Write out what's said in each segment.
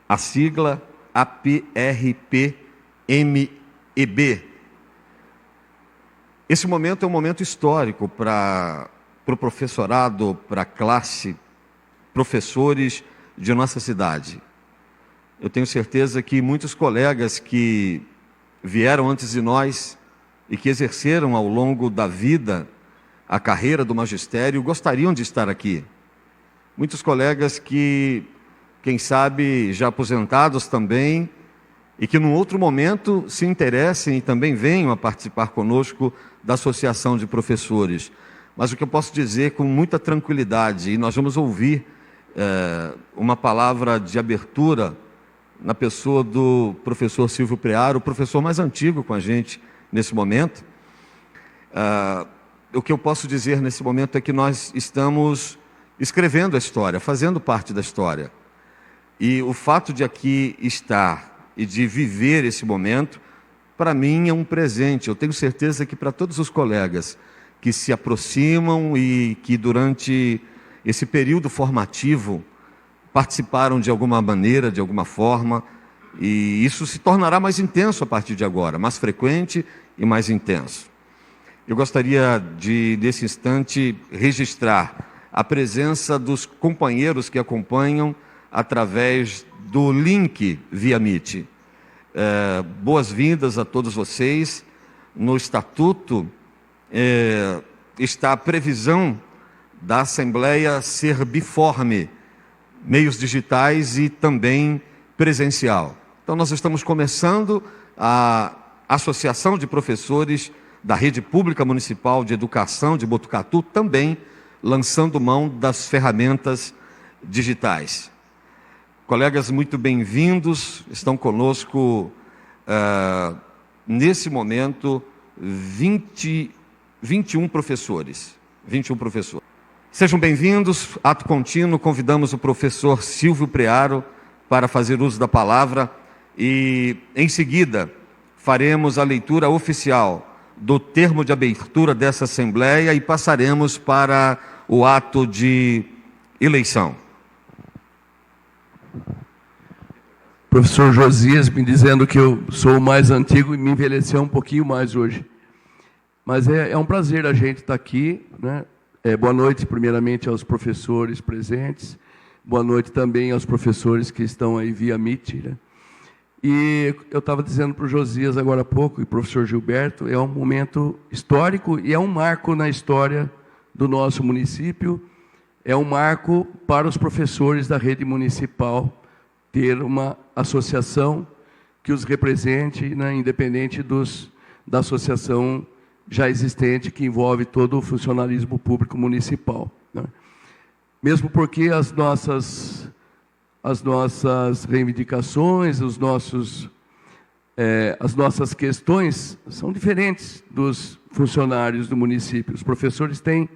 a sigla APRP-MEB. Esse momento é um momento histórico para o professorado, para a classe, professores de nossa cidade. Eu tenho certeza que muitos colegas que vieram antes de nós e que exerceram ao longo da vida a carreira do magistério gostariam de estar aqui. Muitos colegas que, quem sabe, já aposentados também, e que num outro momento se interessem e também venham a participar conosco da Associação de Professores. Mas o que eu posso dizer com muita tranquilidade, e nós vamos ouvir uma palavra de abertura na pessoa do professor Silvio Prearo, o professor mais antigo com a gente nesse momento. O que eu posso dizer nesse momento é que nós estamos escrevendo a história, fazendo parte da história. E o fato de aqui estar e de viver esse momento, para mim é um presente. Eu tenho certeza que para todos os colegas que se aproximam e que durante esse período formativo participaram de alguma maneira, de alguma forma, e isso se tornará mais intenso a partir de agora, mais frequente e mais intenso. Eu gostaria de, nesse instante, registrar a presença dos companheiros que acompanham através do link via Meet. Boas-vindas a todos vocês. No estatuto está a previsão da Assembleia ser biforme, meios digitais e também presencial. Então nós estamos começando a Associação de Professores da Rede Pública Municipal de Educação de Botucatu, também lançando mão das ferramentas digitais. Colegas muito bem-vindos, estão conosco nesse momento 21 professores. 21 professores. Sejam bem-vindos, ato contínuo, convidamos o professor Silvio Prearo para fazer uso da palavra e, em seguida, faremos a leitura oficial do termo de abertura dessa Assembleia e passaremos para o ato de eleição. Professor Josias me dizendo que eu sou o mais antigo e me envelheceu um pouquinho mais hoje. Mas é um prazer a gente estar aqui, né? Boa noite, primeiramente, aos professores presentes. Boa noite também aos professores que estão aí via Meet, né? E eu estava dizendo para o Josias agora há pouco, e para o professor Gilberto, é um momento histórico e é um marco na história do nosso município, é um marco para os professores da rede municipal ter uma associação que os represente, né, independente da associação já existente, que envolve todo o funcionalismo público municipal, né? Mesmo porque as nossas reivindicações, as nossas questões são diferentes dos funcionários do município. Os professores têm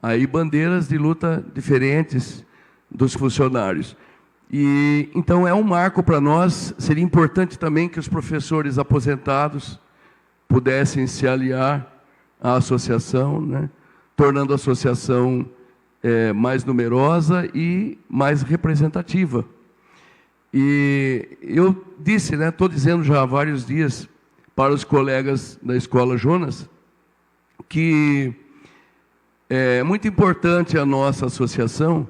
aí bandeiras de luta diferentes dos funcionários. E então é um marco para nós. Seria importante também que os professores aposentados pudessem se aliar à associação, né, tornando a associação mais numerosa e mais representativa. E eu disse, né, estou dizendo já há vários dias para os colegas da Escola Jonas, que é muito importante a nossa associação,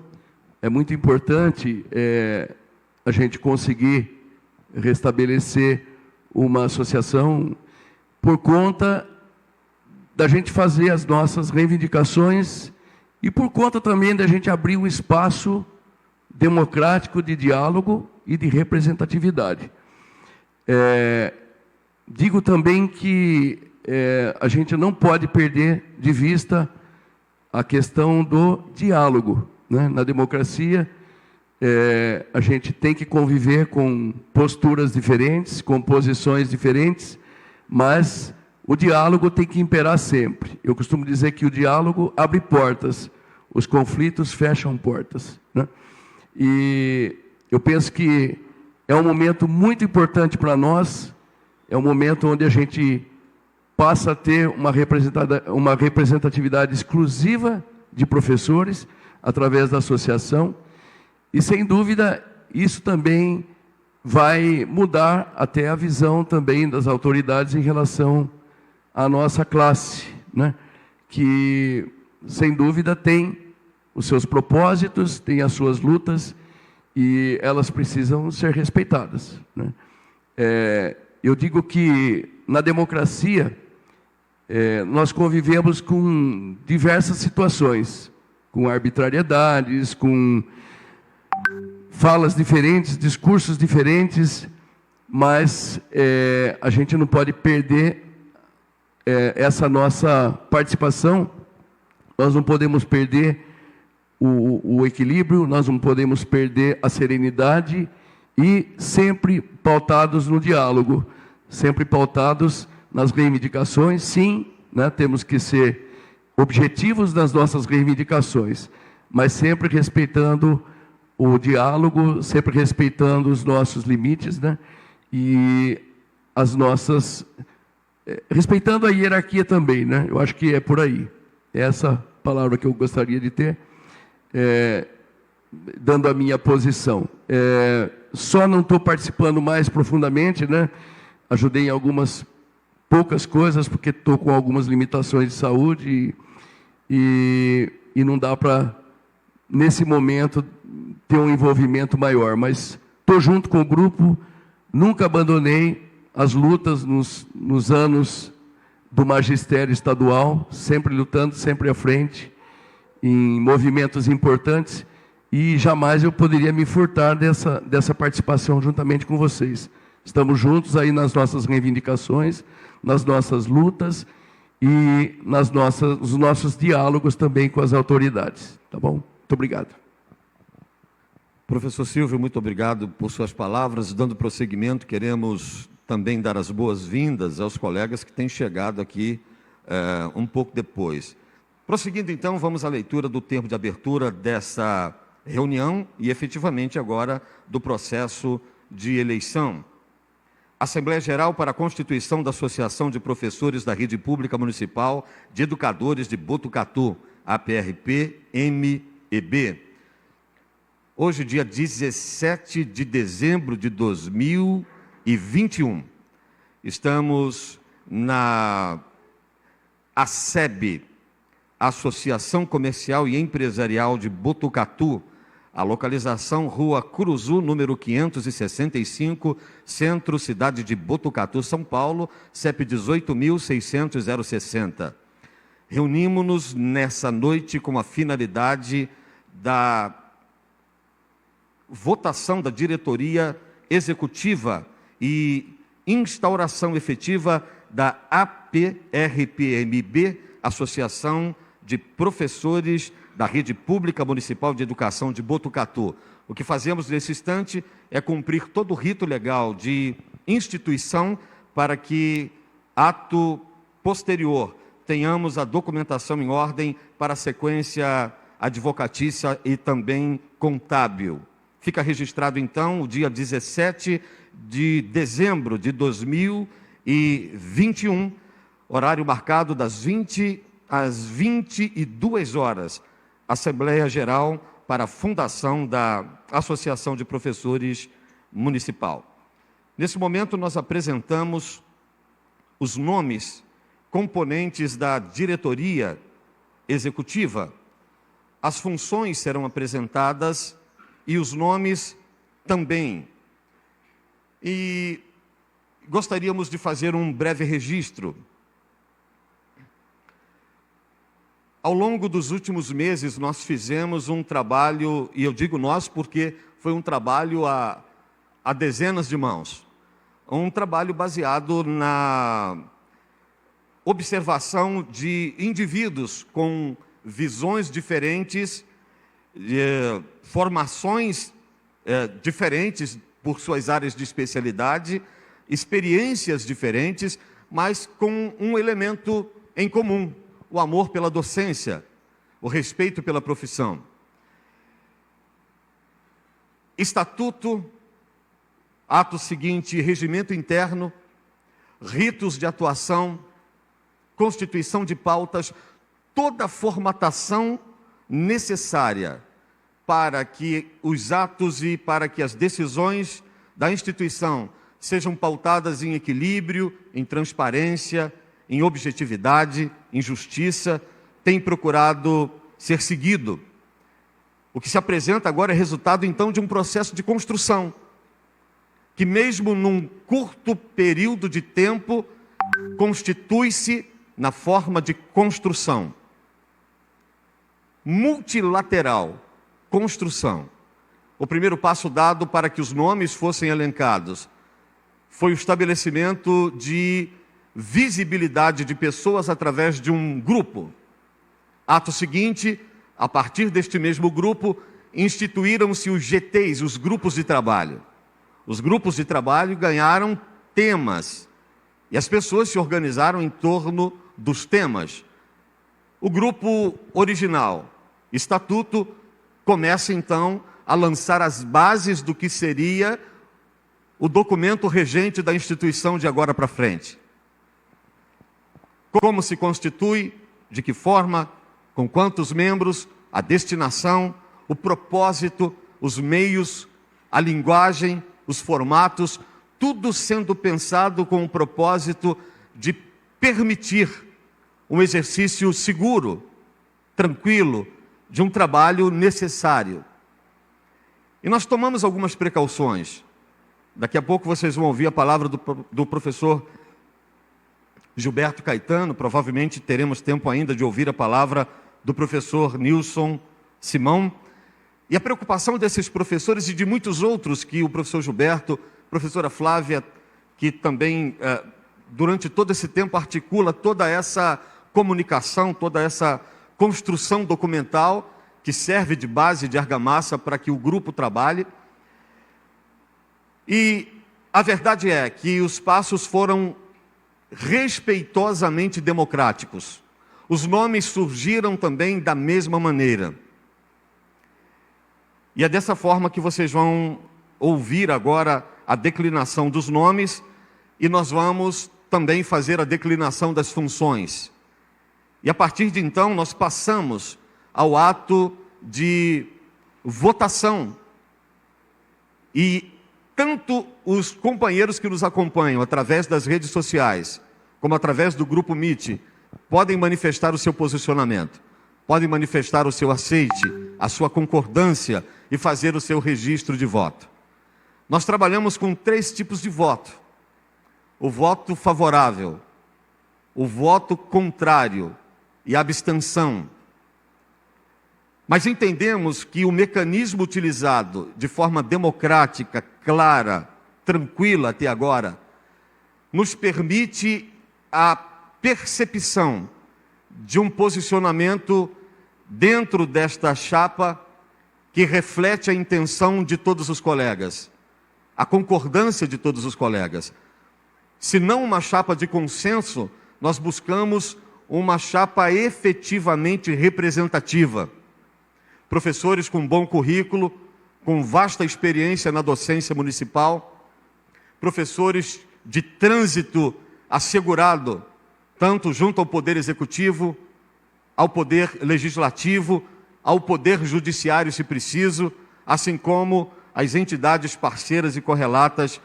é muito importante a gente conseguir restabelecer uma associação por conta da gente fazer as nossas reivindicações e por conta também da gente abrir um espaço democrático de diálogo e de representatividade. Digo também que a gente não pode perder de vista a questão do diálogo, né? Na democracia, a gente tem que conviver com posturas diferentes, com posições diferentes, mas o diálogo tem que imperar sempre. Eu costumo dizer que o diálogo abre portas, os conflitos fecham portas, né? E eu penso que é um momento muito importante para nós, é um momento onde a gente passa a ter uma representatividade exclusiva de professores, através da associação, e sem dúvida, isso também vai mudar até a visão também das autoridades em relação à nossa classe, né? Que, sem dúvida, tem os seus propósitos, tem as suas lutas, e elas precisam ser respeitadas, né? Eu digo que, na democracia, nós convivemos com diversas situações, com arbitrariedades, com falas diferentes, discursos diferentes, mas a gente não pode perder essa nossa participação, nós não podemos perder o equilíbrio, nós não podemos perder a serenidade, e sempre pautados no diálogo, sempre pautados nas reivindicações. Sim, né, temos que ser objetivos nas nossas reivindicações, mas sempre respeitando o diálogo, sempre respeitando os nossos limites, né, e as nossas... respeitando a hierarquia também, né? Eu acho que é por aí. É essa palavra que eu gostaria de ter, dando a minha posição. Só não estou participando mais profundamente, né? Ajudei em algumas poucas coisas, porque estou com algumas limitações de saúde e não dá para, nesse momento, ter um envolvimento maior. Mas estou junto com o grupo, nunca abandonei as lutas nos anos do magistério estadual, sempre lutando, sempre à frente, em movimentos importantes, e jamais eu poderia me furtar dessa participação juntamente com vocês. Estamos juntos aí nas nossas reivindicações, nas nossas lutas e nos nossos diálogos também com as autoridades. Tá bom? Muito obrigado. Professor Silvio, muito obrigado por suas palavras. Dando prosseguimento, queremos também dar as boas-vindas aos colegas que têm chegado aqui um pouco depois. Prosseguindo, então, vamos à leitura do termo de abertura dessa reunião e, efetivamente, agora, do processo de eleição. Assembleia Geral para a Constituição da Associação de Professores da Rede Pública Municipal de Educadores de Botucatu, APRP-MEB. Hoje, dia 17 de dezembro de 2021, estamos na ACEB, Associação Comercial e Empresarial de Botucatu, a localização Rua Curuzu, número 565, Centro, cidade de Botucatu, São Paulo, CEP 18.600.060. Reunimos-nos nessa noite com a finalidade da votação da diretoria executiva e instauração efetiva da APRP-MEB, Associação de Professores da Rede Pública Municipal de Educação de Botucatu. O que fazemos nesse instante é cumprir todo o rito legal de instituição para que, ato posterior, tenhamos a documentação em ordem para a sequência advocatícia e também contábil. Fica registrado, então, o dia 17 de dezembro de 2021, horário marcado das 20 às 22 horas, Assembleia Geral para a fundação da Associação de Professores Municipal. Nesse momento, nós apresentamos os nomes componentes da diretoria executiva. As funções serão apresentadas e os nomes também. E gostaríamos de fazer um breve registro. Ao longo dos últimos meses, nós fizemos um trabalho, e eu digo nós porque foi um trabalho a dezenas de mãos. Um trabalho baseado na observação de indivíduos com visões diferentes, formações diferentes por suas áreas de especialidade, experiências diferentes, mas com um elemento em comum: o amor pela docência, o respeito pela profissão. Estatuto, ato seguinte, regimento interno, ritos de atuação, constituição de pautas, toda a formatação necessária para que os atos e para que as decisões da instituição sejam pautadas em equilíbrio, em transparência, em objetividade, em justiça, tem procurado ser seguido. O que se apresenta agora é resultado, então, de um processo de construção, que mesmo num curto período de tempo, constitui-se na forma de construção. Multilateral, construção. O primeiro passo dado para que os nomes fossem elencados foi o estabelecimento de visibilidade de pessoas através de um grupo. Ato seguinte, a partir deste mesmo grupo, instituíram-se os GTs, os grupos de trabalho. Os grupos de trabalho ganharam temas e as pessoas se organizaram em torno dos temas. O grupo original, Estatuto, começa então a lançar as bases do que seria o documento regente da instituição de agora para frente. Como se constitui, de que forma, com quantos membros, a destinação, o propósito, os meios, a linguagem, os formatos, tudo sendo pensado com o propósito de permitir um exercício seguro, tranquilo, de um trabalho necessário. E nós tomamos algumas precauções. Daqui a pouco vocês vão ouvir a palavra do professor Gilberto Caetano, provavelmente teremos tempo ainda de ouvir a palavra do professor Nilson Simão. E a preocupação desses professores e de muitos outros que o professor Gilberto, a professora Flávia, que também durante todo esse tempo articula toda essa comunicação, toda essa construção documental que serve de base, de argamassa para que o grupo trabalhe. E a verdade é que os passos foram respeitosamente democráticos. Os nomes surgiram também da mesma maneira. E é dessa forma que vocês vão ouvir agora a declinação dos nomes e nós vamos também fazer a declinação das funções. E a partir de então nós passamos ao ato de votação. E tanto os companheiros que nos acompanham através das redes sociais, como através do grupo Meet, podem manifestar o seu posicionamento, podem manifestar o seu aceite, a sua concordância e fazer o seu registro de voto. Nós trabalhamos com 3 tipos de voto: o voto favorável, o voto contrário e a abstenção. Mas entendemos que o mecanismo utilizado de forma democrática, clara, tranquila até agora, nos permite a percepção de um posicionamento dentro desta chapa que reflete a intenção de todos os colegas, a concordância de todos os colegas. Se não uma chapa de consenso, nós buscamos uma chapa efetivamente representativa. Professores com bom currículo, com vasta experiência na docência municipal, professores de trânsito assegurado, tanto junto ao Poder Executivo, ao Poder Legislativo, ao Poder Judiciário, se preciso, assim como as entidades parceiras e correlatas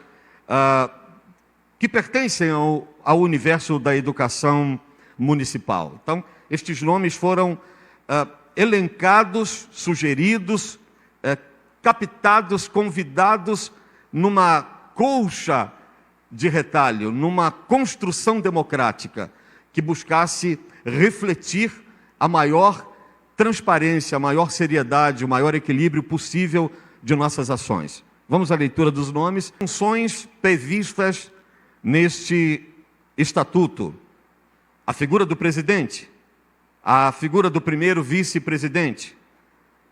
que pertencem ao universo da educação municipal. Então, estes nomes foram elencados, sugeridos, captados, convidados numa colcha de retalho, numa construção democrática que buscasse refletir a maior transparência, a maior seriedade, o maior equilíbrio possível de nossas ações. Vamos à leitura dos nomes. Funções previstas neste estatuto: a figura do presidente, a figura do primeiro vice-presidente,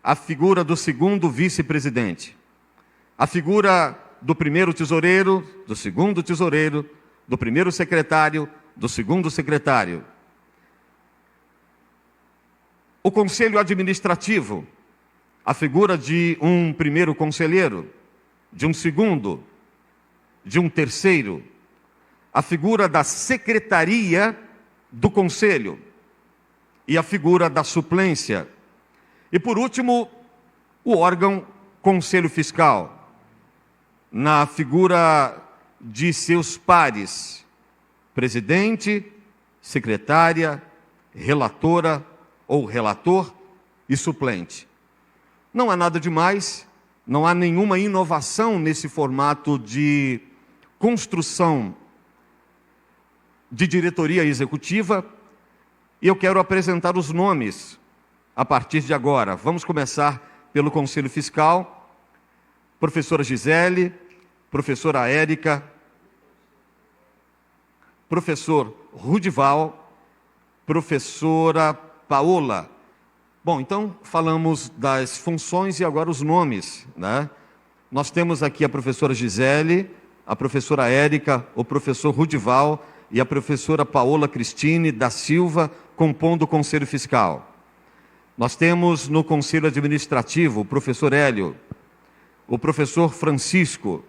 a figura do segundo vice-presidente, a figura do primeiro tesoureiro, do segundo tesoureiro, do primeiro secretário, do segundo secretário. O conselho administrativo, a figura de um primeiro conselheiro, de um segundo, de um terceiro, a figura da secretaria do conselho e a figura da suplência. E por último, o órgão Conselho Fiscal. na figura de seus pares, presidente, secretária, relatora ou relator e suplente. Não há nada demais, não há nenhuma inovação nesse formato de construção de diretoria executiva, e eu quero apresentar os nomes a partir de agora. Vamos começar pelo Conselho Fiscal, professora Gisele, professora Érica, professor Rudival, professora Paola. Bom, então falamos das funções e agora os nomes, né? Nós temos aqui a professora Gisele, a professora Érica, o professor Rudival e a professora Paola Cristine da Silva, compondo o Conselho Fiscal. Nós temos no Conselho Administrativo o professor Hélio, o professor Francisco,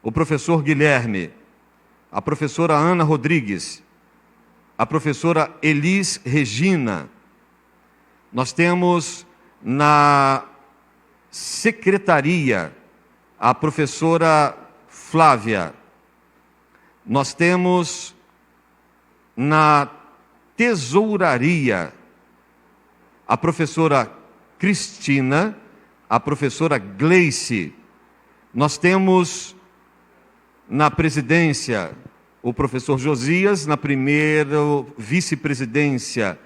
o professor Guilherme, a professora Ana Rodrigues, a professora Elis Regina. Nós temos na secretaria a professora Flávia. Nós temos na tesouraria a professora Cristina, a professora Gleice. Nós temos na presidência o professor Josias, na primeira vice-presidência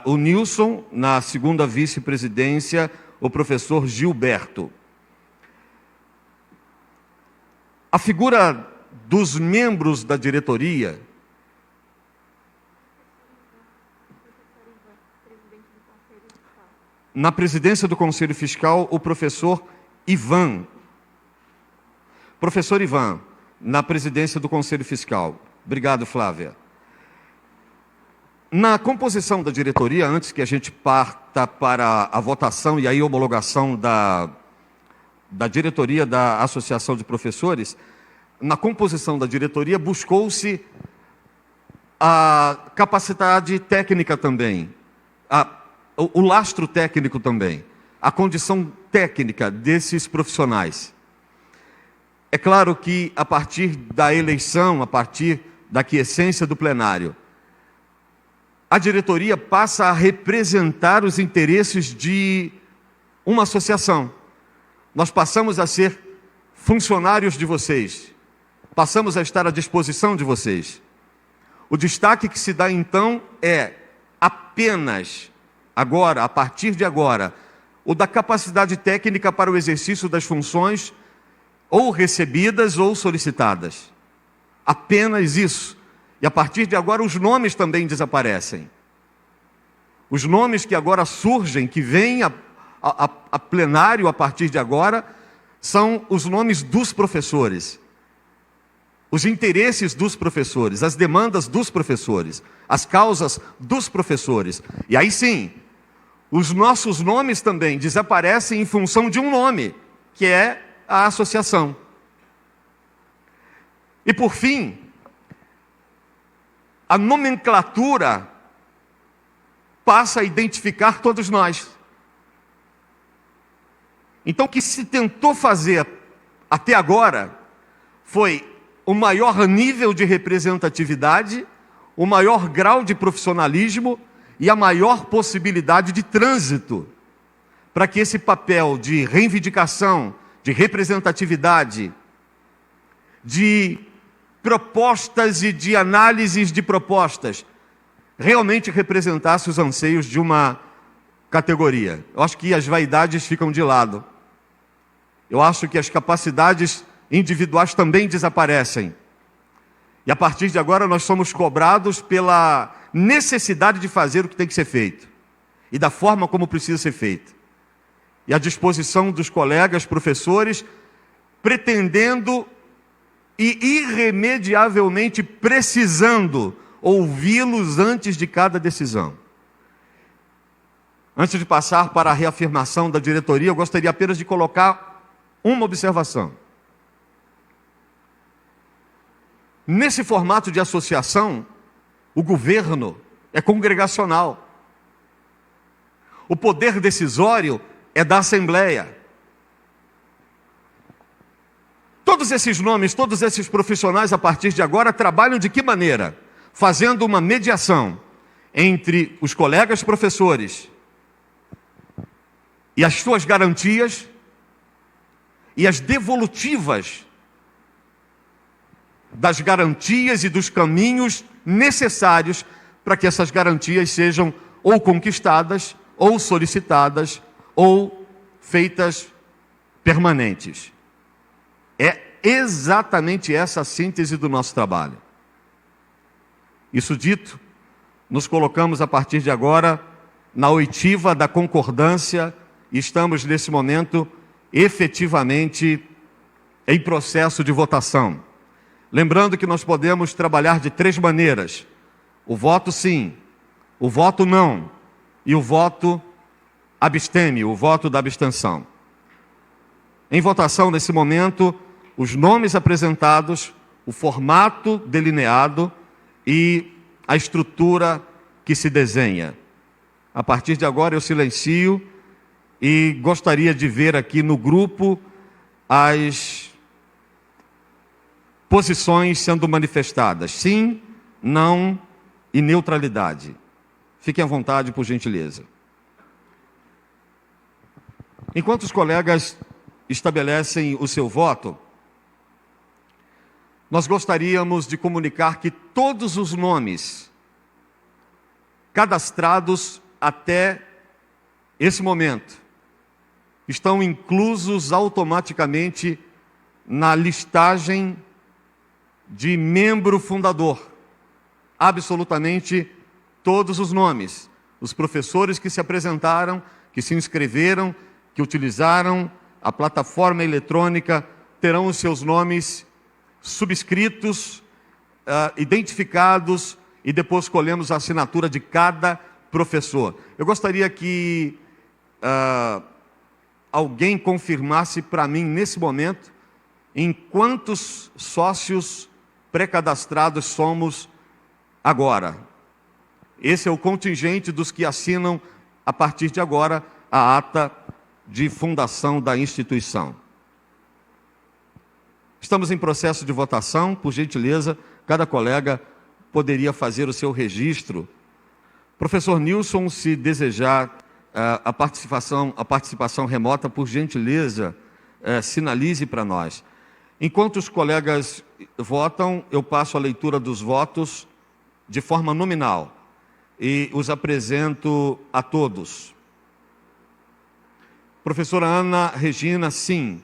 o Nilson, na segunda vice-presidência o professor Gilberto. A figura dos membros da diretoria na presidência do Conselho Fiscal, o professor Ivan. Professor Ivan, na presidência do Conselho Fiscal. Obrigado, Flávia. Na composição da diretoria, antes que a gente parta para a votação e a homologação da diretoria da Associação de Professores, na composição da diretoria buscou-se a capacidade técnica também, o lastro técnico também, a condição técnica desses profissionais. É claro que a partir da eleição, a partir da aquiescência do plenário, a diretoria passa a representar os interesses de uma associação. Nós passamos a ser funcionários de vocês, passamos a estar à disposição de vocês. O destaque que se dá então é apenas agora, a partir de agora, o da capacidade técnica para o exercício das funções ou recebidas ou solicitadas. Apenas isso. E a partir de agora os nomes também desaparecem. Os nomes que agora surgem, que vêm a plenário a partir de agora, são os nomes dos professores. Os interesses dos professores, as demandas dos professores, as causas dos professores. E aí sim, os nossos nomes também desaparecem em função de um nome, que é a associação. E por fim, a nomenclatura passa a identificar todos nós. Então, o que se tentou fazer até agora foi o maior nível de representatividade, o maior grau de profissionalismo e a maior possibilidade de trânsito, para que esse papel de reivindicação, de representatividade, de propostas e de análises de propostas, realmente representasse os anseios de uma categoria. Eu acho que as vaidades ficam de lado. Eu acho que as capacidades individuais também desaparecem. E a partir de agora nós somos cobrados pela necessidade de fazer o que tem que ser feito e da forma como precisa ser feito. E a disposição dos colegas professores, pretendendo e irremediavelmente precisando ouvi-los antes de cada decisão. Antes de passar para a reafirmação da diretoria, eu gostaria apenas de colocar uma observação. Nesse formato de associação, o governo é congregacional. O poder decisório é da Assembleia. todos esses nomes, todos esses profissionais, a partir de agora, trabalham de que maneira? Fazendo uma mediação entre os colegas professores e as suas garantias e as devolutivas das garantias e dos caminhos necessários para que essas garantias sejam ou conquistadas, ou solicitadas, ou feitas permanentes. É exatamente essa a síntese do nosso trabalho. Isso dito, nos colocamos a partir de agora na oitiva da concordância e estamos nesse momento efetivamente em processo de votação. Lembrando que nós podemos trabalhar de 3 maneiras: o voto sim, o voto não e o voto abstêmio, o voto da abstenção. Em votação, nesse momento, os nomes apresentados, o formato delineado e a estrutura que se desenha. A partir de agora eu silencio e gostaria de ver aqui no grupo as posições sendo manifestadas: sim, não e neutralidade. Fiquem à vontade, por gentileza. Enquanto os colegas estabelecem o seu voto, nós gostaríamos de comunicar que todos os nomes cadastrados até esse momento estão inclusos automaticamente na listagem de membro fundador. Absolutamente todos os nomes. Os professores que se apresentaram, que se inscreveram, que utilizaram a plataforma eletrônica, terão os seus nomes subscritos, identificados, e depois colhemos a assinatura de cada professor. Eu gostaria que alguém confirmasse para mim, nesse momento, em quantos sócios pré-cadastrados somos agora. Esse é o contingente dos que assinam, a partir de agora, a ata de fundação da instituição. Estamos em processo de votação. Por gentileza, cada colega poderia fazer o seu registro. Professor Nilson, se desejar a participação remota, por gentileza, sinalize para nós. Enquanto os colegas votam, eu passo a leitura dos votos de forma nominal e os apresento a todos. Professora Ana Regina, sim.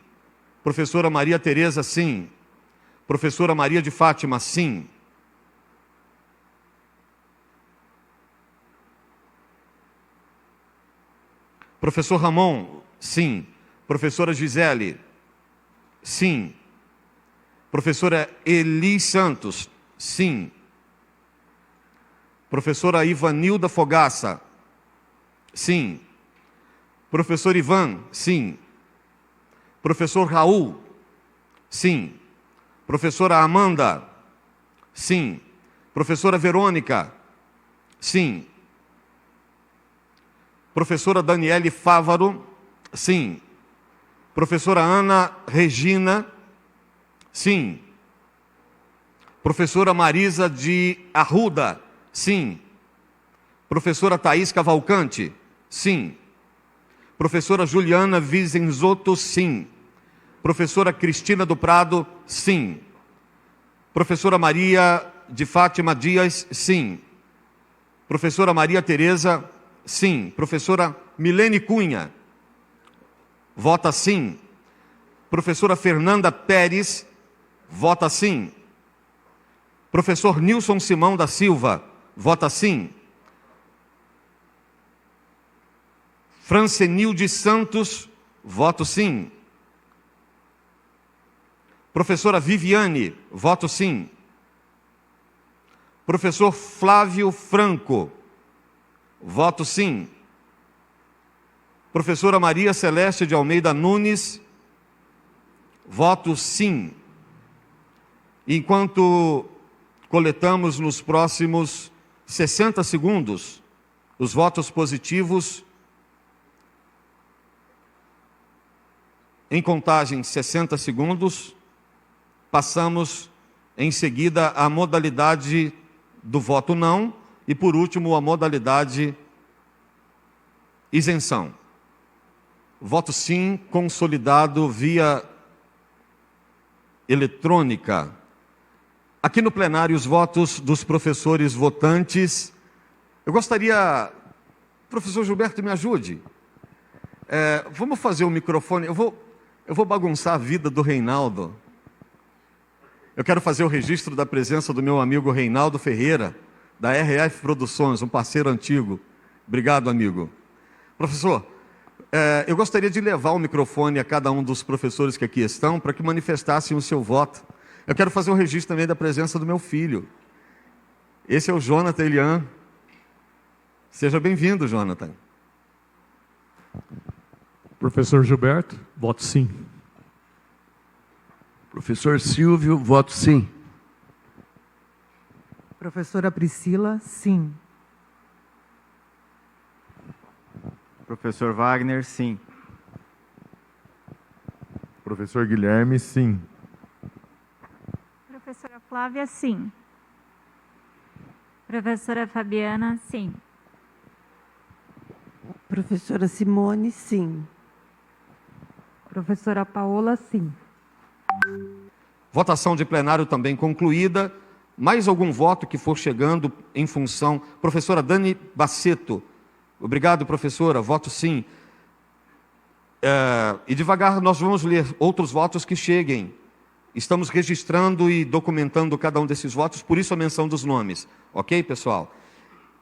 Professora Maria Tereza, sim. Professora Maria de Fátima, sim. Professor Ramon, sim. Professora Gisele, sim. Professora Eli Santos, sim. Professora Ivanilda Fogaça, sim. Professor Ivan, sim. Professor Raul, sim. Professora Amanda, sim. Professora Verônica, sim. Professora Daniele Fávaro, sim. Professora Ana Regina, sim. Professora Marisa de Arruda, sim. Professora Thaís Cavalcante, sim. Professora Juliana Vizenzotto, sim. Professora Cristina do Prado, sim. Professora Maria de Fátima Dias, sim. Professora Maria Tereza, sim. Professora Milene Cunha, vota sim. Professora Fernanda Pérez, vota sim. Professor Nilson Simão da Silva, vota sim. Francenilde Santos, voto sim. Professora Viviane, voto sim. Professor Flávio Franco, voto sim. Professora Maria Celeste de Almeida Nunes, voto sim. Enquanto coletamos nos próximos 60 segundos os votos positivos, em contagem 60 segundos, Passamos, em seguida, à modalidade do voto não e, por último, a modalidade isenção. Voto sim, consolidado via eletrônica. Aqui no plenário, os votos dos professores votantes. Eu gostaria, professor Gilberto, me ajude. Vamos fazer o microfone. Eu vou bagunçar a vida do Reinaldo. Eu quero fazer o registro da presença do meu amigo Reinaldo Ferreira, da RF Produções, um parceiro antigo. Obrigado, amigo. Professor, eu gostaria de levar o microfone a cada um dos professores que aqui estão para que manifestassem o seu voto. Eu quero fazer o registro também da presença do meu filho. Esse é o Jonathan Elian. Seja bem-vindo, Jonathan. Professor Gilberto, voto sim. Professor Silvio, voto sim. Professora Priscila, sim. Professor Wagner, sim. Professor Guilherme, sim. Professora Flávia, sim. Professora Fabiana, sim. Professora Simone, sim. Professora Paola, sim. Votação de plenário também concluída. Mais algum voto que for chegando em função... Professora Dani Baceto. Obrigado, professora. Voto sim. E devagar nós vamos ler outros votos que cheguem. Estamos registrando e documentando cada um desses votos, por isso a menção dos nomes. Ok, pessoal?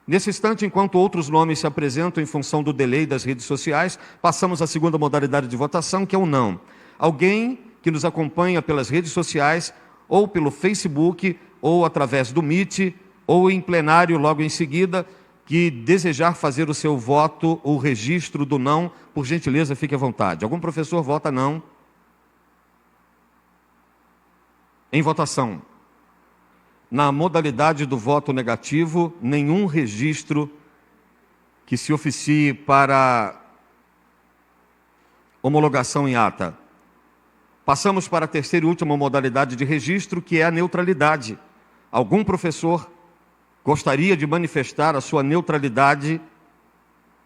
Nesse instante, enquanto outros nomes se apresentam em função do delay das redes sociais, passamos à segunda modalidade de votação, que é o não. Alguém que nos acompanha pelas redes sociais, ou pelo Facebook, ou através do Meet, ou em plenário logo em seguida, que desejar fazer o seu voto, o registro do não, por gentileza, fique à vontade. Algum professor vota não? Em votação. Na modalidade do voto negativo, nenhum registro que se oficie para homologação em ata. Passamos para a terceira e última modalidade de registro, que é a neutralidade. Algum professor gostaria de manifestar a sua neutralidade,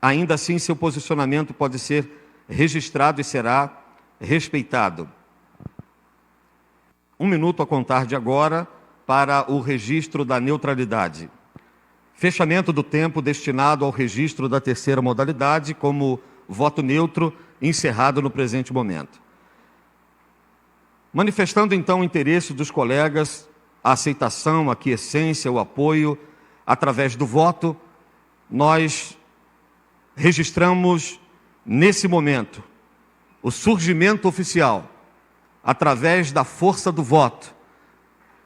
ainda assim seu posicionamento pode ser registrado e será respeitado. 1 minuto a contar de agora para o registro da neutralidade. Fechamento do tempo destinado ao registro da terceira modalidade como voto neutro, encerrado no presente momento. Manifestando então o interesse dos colegas, a aceitação, a aquiescência, o apoio, através do voto, nós registramos nesse momento o surgimento oficial, através da força do voto,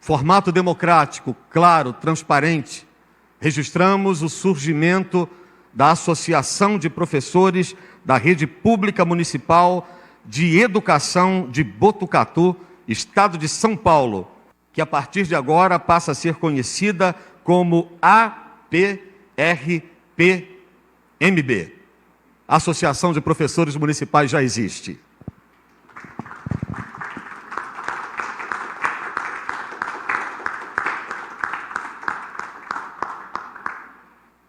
formato democrático, claro, transparente, registramos o surgimento da Associação de Professores da Rede Pública Municipal de Educação de Botucatu, Estado de São Paulo, que a partir de agora passa a ser conhecida como APRPMB. A Associação de Professores Municipais já existe.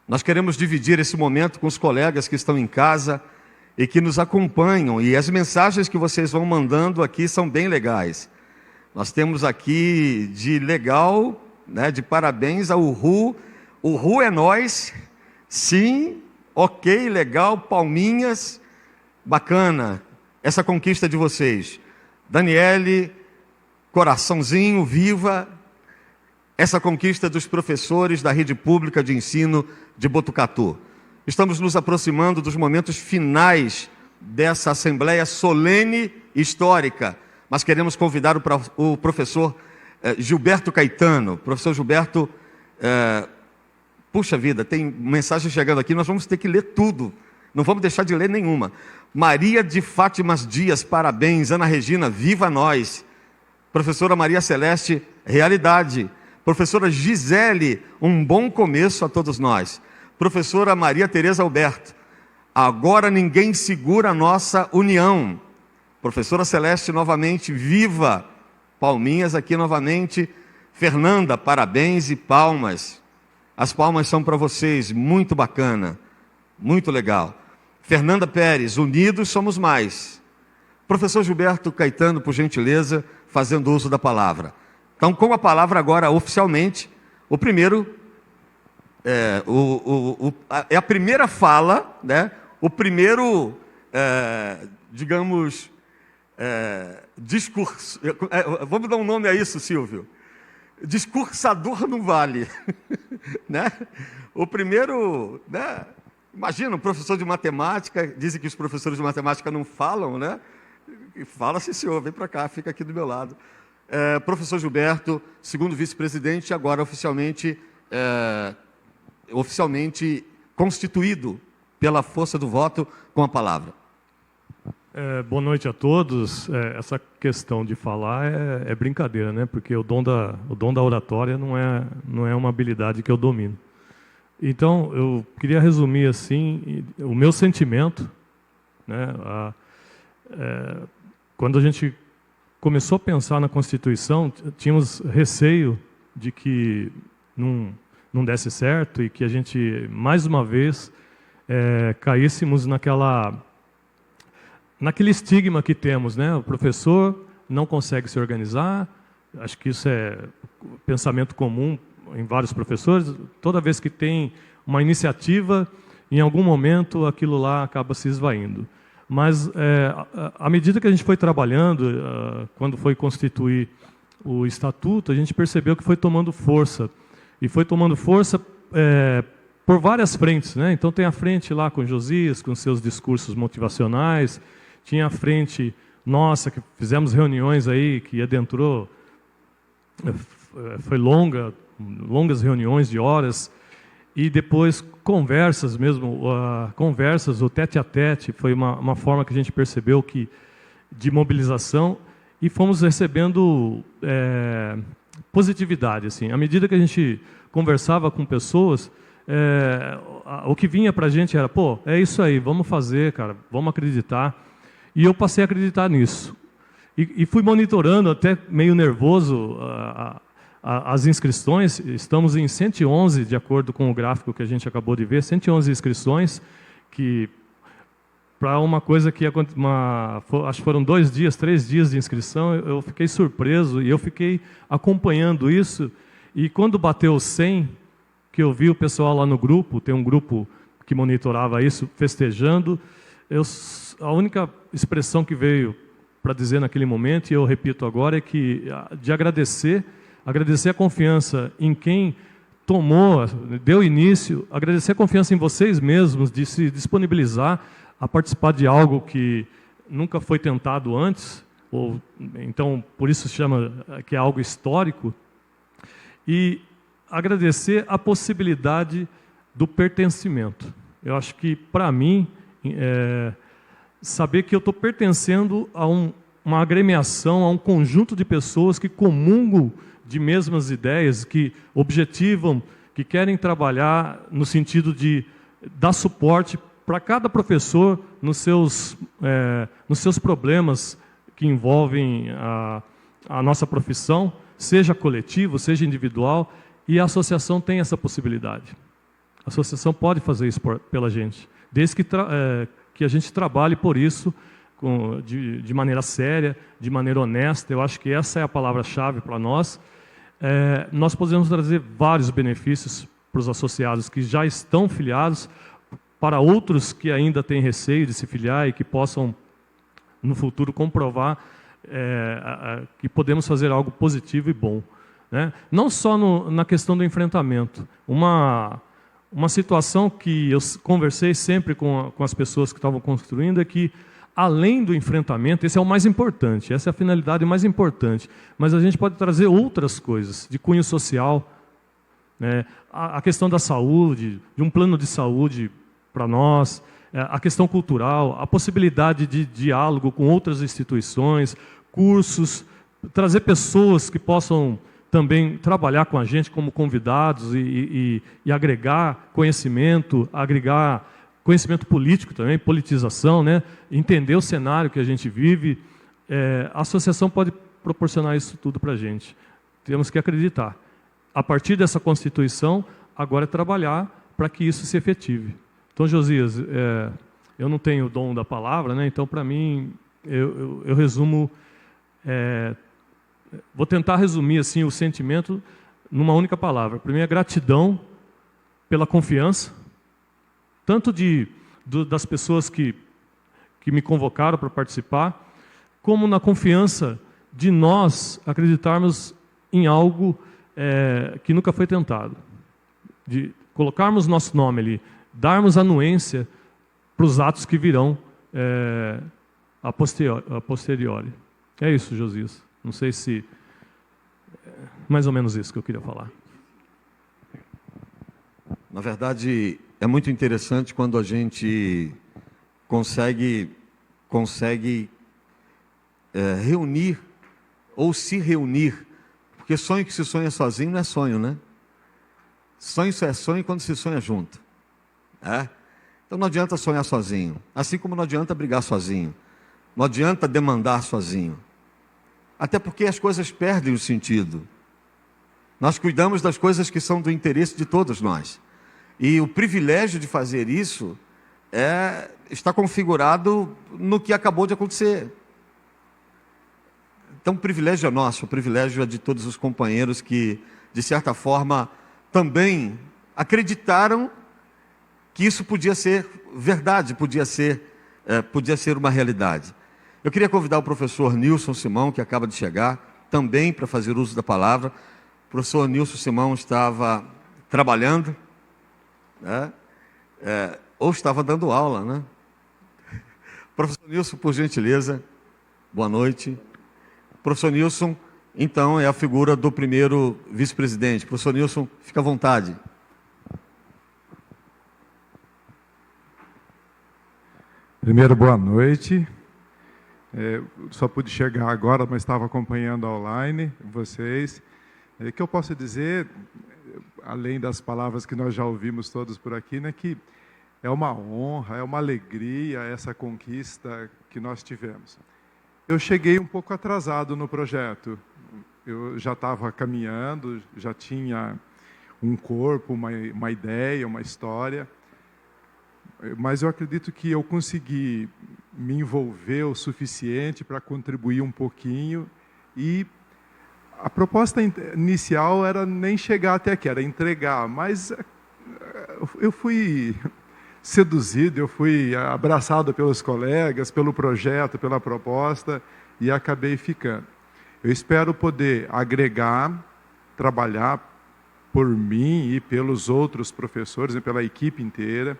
Nós queremos dividir esse momento com os colegas que estão em casa e que nos acompanham. E as mensagens que vocês vão mandando aqui são bem legais. Nós temos aqui de legal, né, de parabéns ao Ru. O Ru é nós. Sim, ok, legal, palminhas. Bacana essa conquista de vocês. Daniele, coraçãozinho, viva. Essa conquista dos professores da Rede Pública de Ensino de Botucatu. Estamos nos aproximando dos momentos finais dessa assembleia solene e histórica, mas queremos convidar o professor Gilberto Caetano. Professor Gilberto, puxa vida, tem mensagem chegando aqui, nós vamos ter que ler tudo, não vamos deixar de ler nenhuma. Maria de Fátimas Dias, parabéns. Ana Regina, viva nós. Professora Maria Celeste, realidade. Professora Gisele, um bom começo a todos nós. Professora Maria Tereza Alberto, agora ninguém segura a nossa união. Professora Celeste, novamente, viva. Palminhas aqui novamente. Fernanda, parabéns e palmas. As palmas são para vocês, muito bacana, muito legal. Fernanda Pérez, unidos somos mais. Professor Gilberto Caetano, por gentileza, fazendo uso da palavra. Então, com a palavra agora, oficialmente, o primeiro, é a primeira fala, né? O primeiro, digamos, discurso, vamos dar um nome a isso, Silvio. Discursador no vale, né? O primeiro, né? Imagina, um professor de matemática, dizem que os professores de matemática não falam, né? Fala, sim, senhor, vem para cá, fica aqui do meu lado. Professor Gilberto, segundo vice-presidente, agora oficialmente constituído pela força do voto, com a palavra. Boa noite a todos. Essa questão de falar é brincadeira, né? Porque o dom da oratória não é uma habilidade que eu domino. Então, eu queria resumir assim o meu sentimento, né? Quando a gente começou a pensar na Constituição, tínhamos receio de que não desse certo e que a gente, mais uma vez, caíssemos naquele estigma que temos, né? O professor não consegue se organizar. Acho que isso é pensamento comum em vários professores. Toda vez que tem uma iniciativa, em algum momento aquilo lá acaba se esvaindo. Mas à medida que a gente foi trabalhando, quando foi constituir o estatuto, a gente percebeu que foi tomando força. E foi tomando força por várias frentes, né? Então tem a frente lá com Josias, com seus discursos motivacionais. Tinha a frente nossa, que fizemos reuniões aí, que adentrou, foi longas reuniões de horas, e depois conversas mesmo, conversas, o tete-a-tete, foi uma forma que a gente percebeu de mobilização, e fomos recebendo positividade. Assim. À medida que a gente conversava com pessoas, o que vinha para a gente era, pô, é isso aí, vamos fazer, cara, vamos acreditar. E eu passei a acreditar nisso. E fui monitorando, até meio nervoso, as inscrições. Estamos em 111, de acordo com o gráfico que a gente acabou de ver, 111 inscrições, que para uma coisa que acho que foram 2 dias, 3 dias de inscrição, eu fiquei surpreso e eu fiquei acompanhando isso. E quando bateu 100, que eu vi o pessoal lá no grupo, tem um grupo que monitorava isso, festejando, a única expressão que veio para dizer naquele momento, e eu repito agora, é que de agradecer a confiança em quem deu início, agradecer a confiança em vocês mesmos, de se disponibilizar a participar de algo que nunca foi tentado antes, então por isso se chama que é algo histórico, e agradecer a possibilidade do pertencimento. Eu acho que, para mim, saber que eu estou pertencendo a uma agremiação, a um conjunto de pessoas que comungam de mesmas ideias, que objetivam, que querem trabalhar no sentido de dar suporte para cada professor nos seus problemas que envolvem a nossa profissão, seja coletivo, seja individual, e a associação tem essa possibilidade. A associação pode fazer isso pela gente, desde que a gente trabalhe por isso de maneira séria, de maneira honesta. Eu acho que essa é a palavra-chave para nós. Nós podemos trazer vários benefícios para os associados que já estão filiados, para outros que ainda têm receio de se filiar e que possam, no futuro, comprovar que podemos fazer algo positivo e bom. Né? Não só na questão do enfrentamento. Uma situação que eu conversei sempre com as pessoas que estavam construindo é que, além do enfrentamento, esse é o mais importante, essa é a finalidade mais importante, mas a gente pode trazer outras coisas, de cunho social, né? A questão da saúde, de um plano de saúde para nós, a questão cultural, a possibilidade de diálogo com outras instituições, cursos, trazer pessoas que possam também trabalhar com a gente como convidados e agregar conhecimento político também, politização, né? Entender o cenário que a gente vive. A associação pode proporcionar isso tudo para a gente. Temos que acreditar. A partir dessa Constituição, agora é trabalhar para que isso se efetive. Então, Josias, eu não tenho o dom da palavra, né? Então, para mim, eu resumo... vou tentar resumir assim, o sentimento numa única palavra. Primeiro, é gratidão pela confiança, tanto das pessoas que me convocaram para participar, como na confiança de nós acreditarmos em algo que nunca foi tentado. De colocarmos nosso nome ali, darmos anuência para os atos que virão a posteriori. É isso, Josias. Não sei se... mais ou menos isso que eu queria falar. Na verdade, é muito interessante quando a gente consegue reunir ou se reunir, porque sonho que se sonha sozinho não é sonho, né? Sonho só é sonho quando se sonha junto. Então não adianta sonhar sozinho, assim como não adianta brigar sozinho, não adianta demandar sozinho, até porque as coisas perdem o sentido. Nós cuidamos das coisas que são do interesse de todos nós. E o privilégio de fazer isso está configurado no que acabou de acontecer. Então o privilégio é nosso, o privilégio é de todos os companheiros que, de certa forma, também acreditaram que isso podia ser verdade, podia ser uma realidade. Eu queria convidar o professor Nilson Simão, que acaba de chegar, também para fazer uso da palavra. O professor Nilson Simão estava trabalhando, né? Ou estava dando aula, né? Professor Nilson, por gentileza, boa noite. Professor Nilson, então, é a figura do primeiro vice-presidente. Professor Nilson, fica à vontade. Primeiro, boa noite. Só pude chegar agora, mas estava acompanhando online vocês. O que eu posso dizer, além das palavras que nós já ouvimos todos por aqui, né, que é uma honra, é uma alegria essa conquista que nós tivemos. Eu cheguei um pouco atrasado no projeto. Eu já estava caminhando, já tinha um corpo, uma ideia, uma história. Mas eu acredito que eu consegui me envolver o suficiente para contribuir um pouquinho. E a proposta inicial era nem chegar até aqui, era entregar. Mas eu fui seduzido, eu fui abraçado pelos colegas, pelo projeto, pela proposta, e acabei ficando. Eu espero poder agregar, trabalhar por mim e pelos outros professores, e pela equipe inteira,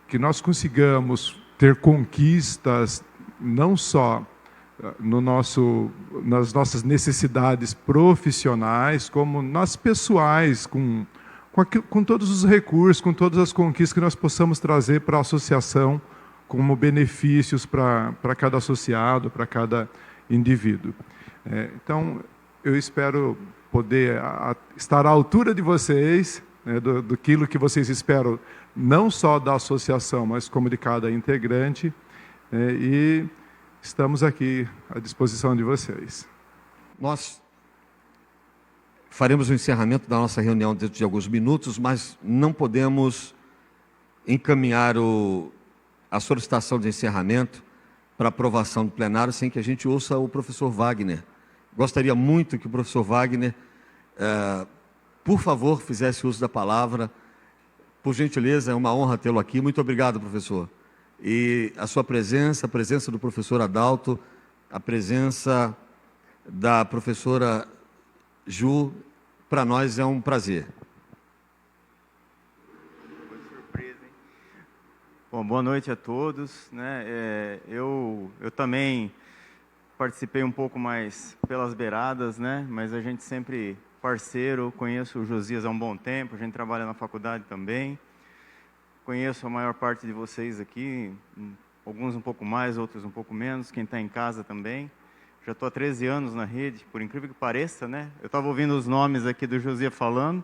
que nós consigamos ter conquistas não só nas nossas necessidades profissionais, como nas pessoais, com todos os recursos, com todas as conquistas que nós possamos trazer para a associação como benefícios para cada associado, para cada indivíduo. Então, eu espero poder estar à altura de vocês, daquilo que vocês esperam, não só da associação, mas como de cada integrante, e estamos aqui à disposição de vocês. Nós faremos o encerramento da nossa reunião dentro de alguns minutos, mas não podemos encaminhar a solicitação de encerramento para aprovação do plenário sem que a gente ouça o professor Wagner. Gostaria muito que o professor Wagner, por favor, fizesse uso da palavra. Por gentileza, é uma honra tê-lo aqui. Muito obrigado, professor. E a sua presença, a presença do professor Adalto, a presença da professora Ju, para nós é um prazer. Surpresa, hein? Bom, boa noite a todos, né? Eu também participei um pouco mais pelas beiradas, né? Mas a gente sempre parceiro, conheço o Josias há um bom tempo, a gente trabalha na faculdade também, conheço a maior parte de vocês aqui, alguns um pouco mais, outros um pouco menos, quem está em casa também. Já estou há 13 anos na rede, por incrível que pareça, né? Eu estava ouvindo os nomes aqui do Josias falando,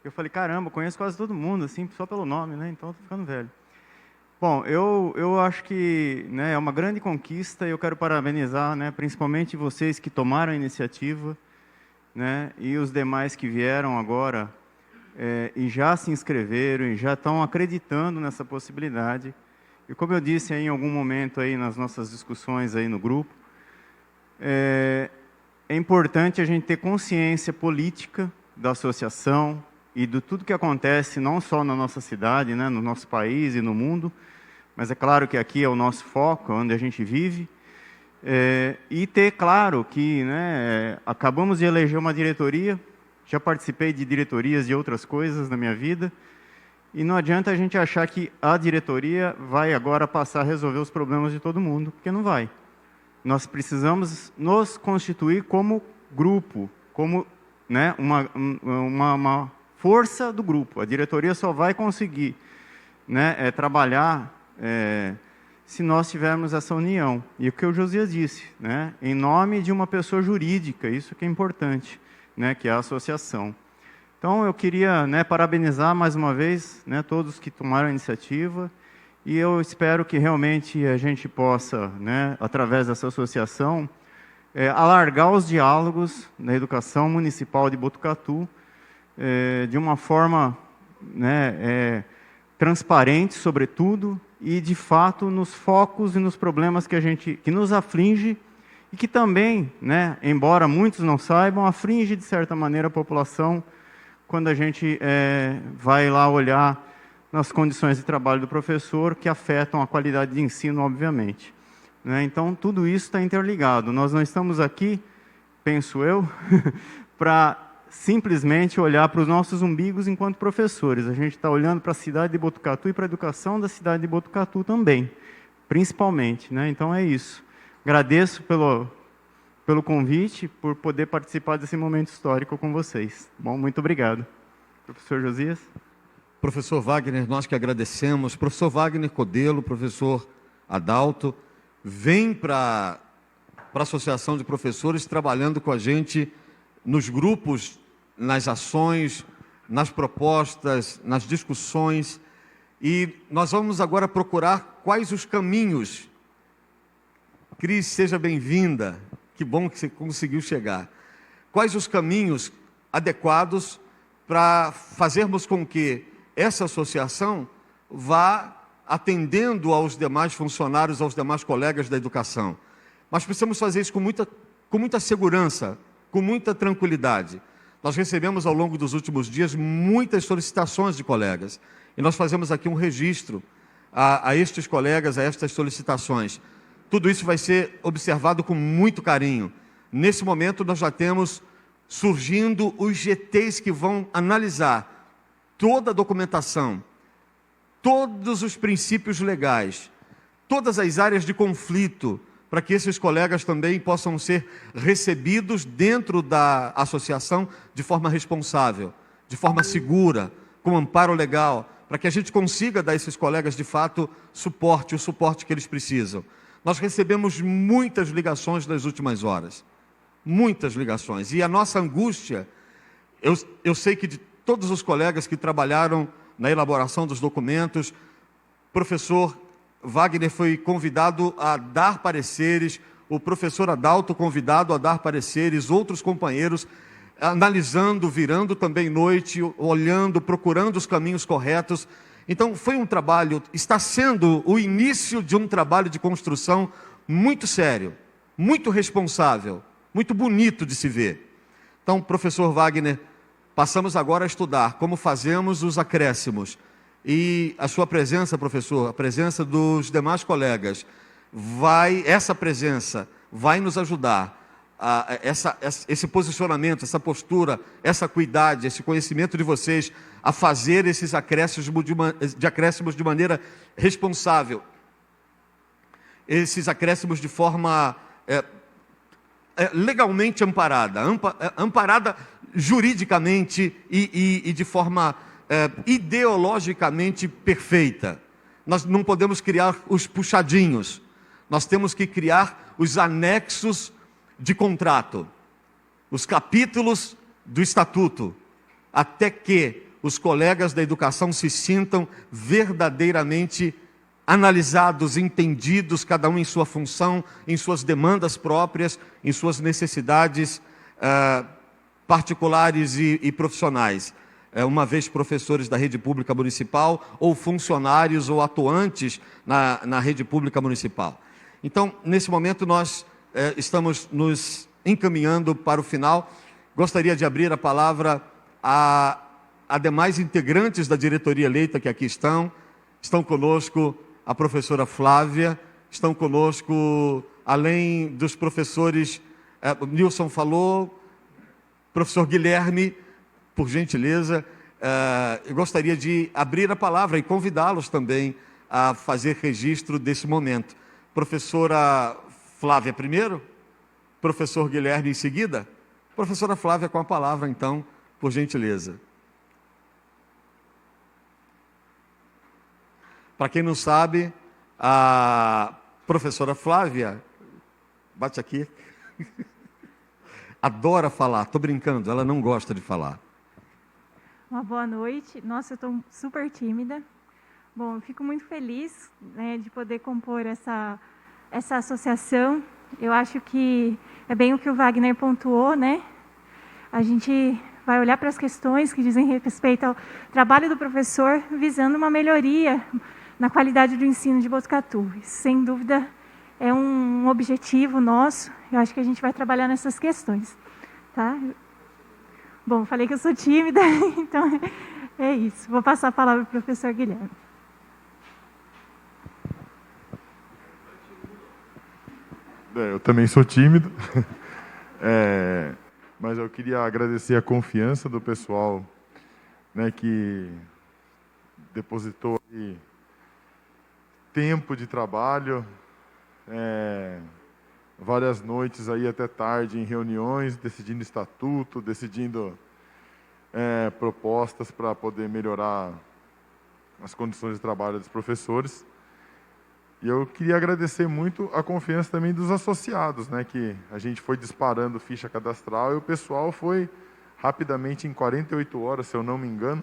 eu falei, caramba, conheço quase todo mundo, assim, só pelo nome, né? Então estou ficando velho. Bom, eu acho que, né, é uma grande conquista e eu quero parabenizar, né, principalmente vocês que tomaram a iniciativa, né, e os demais que vieram agora e já se inscreveram e já estão acreditando nessa possibilidade. E como eu disse aí em algum momento aí nas nossas discussões aí no grupo, é importante a gente ter consciência política da associação e de tudo que acontece, não só na nossa cidade, né, no nosso país e no mundo, mas é claro que aqui é o nosso foco, onde a gente vive, e ter claro que, né, acabamos de eleger uma diretoria, já participei de diretorias de outras coisas na minha vida, e não adianta a gente achar que a diretoria vai agora passar a resolver os problemas de todo mundo, porque não vai. Nós precisamos nos constituir como grupo, como, né, uma força do grupo. A diretoria só vai conseguir, né, trabalhar se nós tivermos essa união. E o que o Josias disse, né, em nome de uma pessoa jurídica, isso que é importante, né, que é a associação. Então, eu queria, né, parabenizar mais uma vez, né, todos que tomaram a iniciativa, e eu espero que realmente a gente possa, né, através dessa associação, alargar os diálogos na educação municipal de Botucatu de uma forma, né, transparente, sobretudo, e, de fato, nos focos e nos problemas que nos aflige e que também, né, embora muitos não saibam, aflige, de certa maneira, a população quando a gente vai lá olhar nas condições de trabalho do professor, que afetam a qualidade de ensino, obviamente. Né? Então, tudo isso está interligado. Nós não estamos aqui, penso eu, para simplesmente olhar para os nossos umbigos enquanto professores. A gente está olhando para a cidade de Botucatu e para a educação da cidade de Botucatu também, principalmente. Né? Então, é isso. Agradeço pelo convite, por poder participar desse momento histórico com vocês. Bom, muito obrigado. Professor Josias. Professor Wagner, nós que agradecemos. Professor Wagner Codelo, professor Adalto, vem para a Associação de Professores trabalhando com a gente nos grupos, nas ações, nas propostas, nas discussões. E nós vamos agora procurar quais os caminhos. Cris, seja bem-vinda. Que bom que você conseguiu chegar. Quais os caminhos adequados para fazermos com que essa associação vá atendendo aos demais funcionários, aos demais colegas da educação? Mas precisamos fazer isso com muita segurança, com muita tranquilidade. Nós recebemos ao longo dos últimos dias muitas solicitações de colegas. E nós fazemos aqui um registro a estes colegas, a estas solicitações. Tudo isso vai ser observado com muito carinho. Nesse momento, nós já temos surgindo os GTs que vão analisar toda a documentação, todos os princípios legais, todas as áreas de conflito, para que esses colegas também possam ser recebidos dentro da associação de forma responsável, de forma segura, com amparo legal, para que a gente consiga dar a esses colegas, de fato, o suporte que eles precisam. Nós recebemos muitas ligações nas últimas horas, muitas ligações, e a nossa angústia, eu sei que de todos os colegas que trabalharam na elaboração dos documentos, professor Wagner foi convidado a dar pareceres, o professor Adalto convidado a dar pareceres, outros companheiros analisando, virando também noite, olhando, procurando os caminhos corretos. Então foi um trabalho, está sendo o início de um trabalho de construção muito sério, muito responsável, muito bonito de se ver. Então, professor Wagner, passamos agora a estudar como fazemos os acréscimos. E a sua presença, professor, a presença dos demais colegas, essa presença vai nos ajudar, esse posicionamento, essa postura, essa acuidade, esse conhecimento de vocês, a fazer esses acréscimos de maneira responsável, esses acréscimos de forma legalmente amparada juridicamente e de forma ideologicamente perfeita. Nós não podemos criar os puxadinhos, nós temos que criar os anexos de contrato, os capítulos do estatuto, até que os colegas da educação se sintam verdadeiramente analisados, entendidos, cada um em sua função, em suas demandas próprias, em suas necessidades particulares e profissionais. Uma vez professores da rede pública municipal, ou funcionários ou atuantes na rede pública municipal. Então, nesse momento, nós estamos nos encaminhando para o final. Gostaria de abrir a palavra a demais integrantes da diretoria eleita que aqui estão. Estão conosco a professora Flávia, estão conosco, além dos professores, o Nilson falou, professor Guilherme, por gentileza, eu gostaria de abrir a palavra e convidá-los também a fazer registro desse momento. Professora Flávia primeiro, professor Guilherme em seguida. Professora Flávia com a palavra, então, por gentileza. Para quem não sabe, a professora Flávia, bate aqui, adora falar, estou brincando, ela não gosta de falar. Uma boa noite. Nossa, eu estou super tímida. Bom, eu fico muito feliz, né, de poder compor essa associação. Eu acho que é bem o que o Wagner pontuou, né? A gente vai olhar para as questões que dizem respeito ao trabalho do professor, visando uma melhoria na qualidade do ensino de Botucatu. Sem dúvida, é um objetivo nosso. Eu acho que a gente vai trabalhar nessas questões. Tá? Bom, falei que eu sou tímida, então é isso. Vou passar a palavra para o professor Guilherme. Eu também sou tímido, mas eu queria agradecer a confiança do pessoal, né, que depositou aí tempo de trabalho, várias noites aí até tarde em reuniões, decidindo estatuto, decidindo propostas para poder melhorar as condições de trabalho dos professores. E eu queria agradecer muito a confiança também dos associados, né, que a gente foi disparando ficha cadastral e o pessoal foi rapidamente, em 48 horas, se eu não me engano,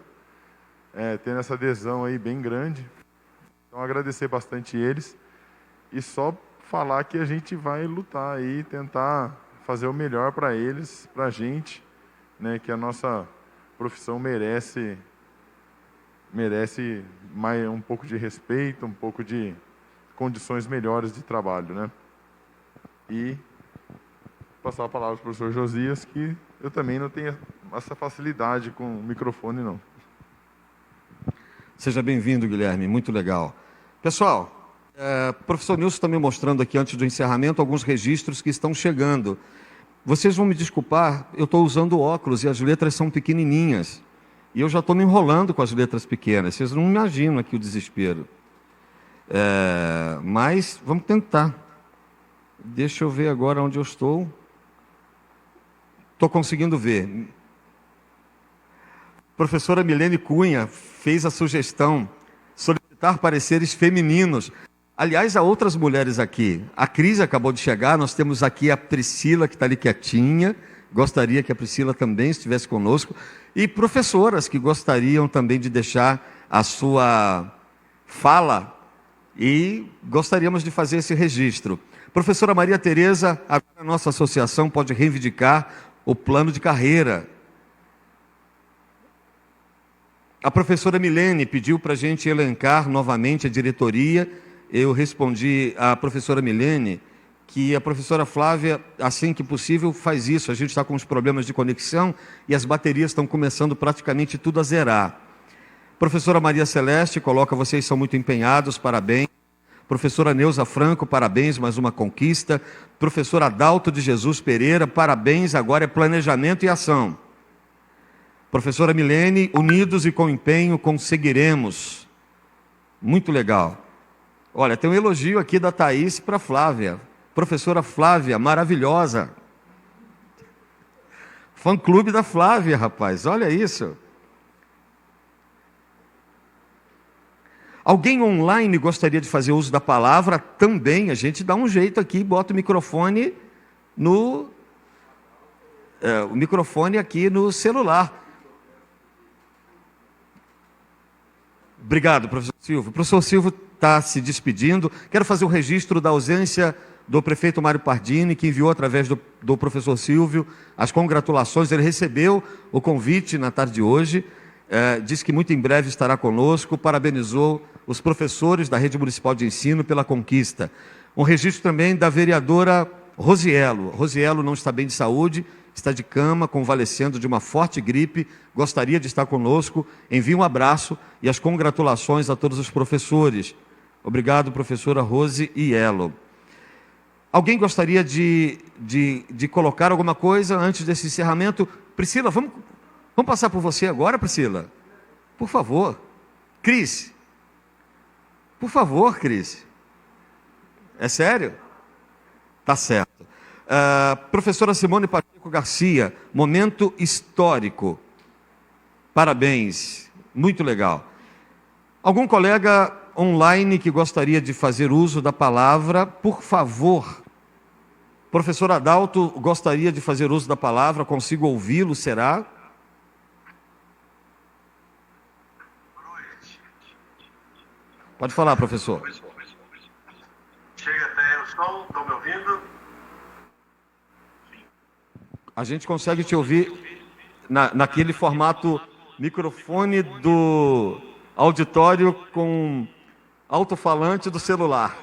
tendo essa adesão aí bem grande. Então, agradecer bastante eles e só falar que a gente vai lutar aí, tentar fazer o melhor para eles, para a gente, né, que a nossa profissão merece mais um pouco de respeito, um pouco de condições melhores de trabalho, né? E passar a palavra para o professor Josias, que eu também não tenho essa facilidade com o microfone, não. Seja bem-vindo, Guilherme, muito legal. Pessoal, o professor Nilson está me mostrando aqui, antes do encerramento, alguns registros que estão chegando. Vocês vão me desculpar, eu estou usando óculos e as letras são pequenininhas. E eu já estou me enrolando com as letras pequenas. Vocês não imaginam aqui o desespero. Mas vamos tentar. Deixa eu ver agora onde eu estou. Estou conseguindo ver. Professora Milene Cunha fez a sugestão, solicitar pareceres femininos. Aliás, há outras mulheres aqui. A Cris acabou de chegar, nós temos aqui a Priscila, que está ali quietinha. Gostaria que a Priscila também estivesse conosco. E professoras que gostariam também de deixar a sua fala e gostaríamos de fazer esse registro. Professora Maria Tereza, agora a nossa associação pode reivindicar o plano de carreira. A professora Milene pediu para a gente elencar novamente a diretoria. Eu respondi à professora Milene que a professora Flávia, assim que possível, faz isso. A gente está com os problemas de conexão e as baterias estão começando praticamente tudo a zerar. Professora Maria Celeste coloca: vocês são muito empenhados, parabéns. Professora Neuza Franco, parabéns, mais uma conquista. Professor Adalto de Jesus Pereira, parabéns, agora é planejamento e ação. Professora Milene, unidos e com empenho conseguiremos. Muito legal. Olha, tem um elogio aqui da Thaís para Flávia. Professora Flávia, maravilhosa. Fã-clube da Flávia, rapaz, olha isso. Alguém online gostaria de fazer uso da palavra? Também, a gente dá um jeito aqui, bota o microfone aqui no celular. Obrigado, professor Silvio. Professor Silvio está se despedindo. Quero fazer o registro da ausência do prefeito Mário Pardini, que enviou através do professor Silvio as congratulações. Ele recebeu o convite na tarde de hoje, disse que muito em breve estará conosco, parabenizou os professores da Rede Municipal de Ensino pela conquista. Um registro também da vereadora Rosielo. Rosielo não está bem de saúde, está de cama, convalescendo de uma forte gripe, gostaria de estar conosco. Envie um abraço e as congratulações a todos os professores. Obrigado, professora Rosielo. Alguém gostaria de colocar alguma coisa antes desse encerramento? Priscila, vamos passar por você agora, Priscila? Por favor. Cris. Por favor, Cris. É sério? Tá certo. Professora Simone Pacheco Garcia, momento histórico. Parabéns, muito legal. Algum colega online que gostaria de fazer uso da palavra, por favor. Professor Adalto gostaria de fazer uso da palavra, consigo ouvi-lo, será? Pode falar, professor. Chega até o som, estão me ouvindo? A gente consegue te ouvir naquele formato microfone do auditório com alto-falante do celular.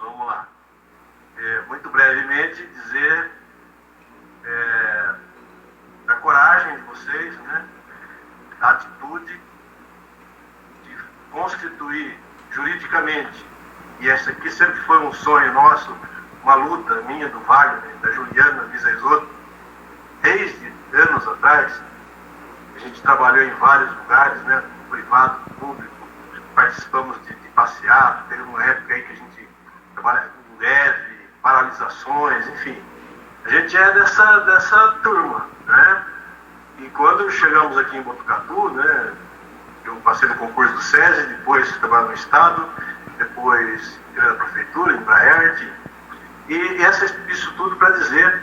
Vamos lá. Muito brevemente dizer da coragem de vocês, né? Da atitude de constituir juridicamente, e essa aqui sempre foi um sonho nosso, uma luta minha, do Wagner, da Juliana Visaisoto, desde anos atrás. A gente trabalhou em vários lugares, né, privado, público, participamos de passeata, teve uma época aí que a gente trabalha com greve, paralisações, enfim. A gente é dessa turma, né? E quando chegamos aqui em Botucatu, né, eu passei no concurso do SESI, depois trabalhei no Estado, depois eu era da Prefeitura, Embraer, e isso tudo para dizer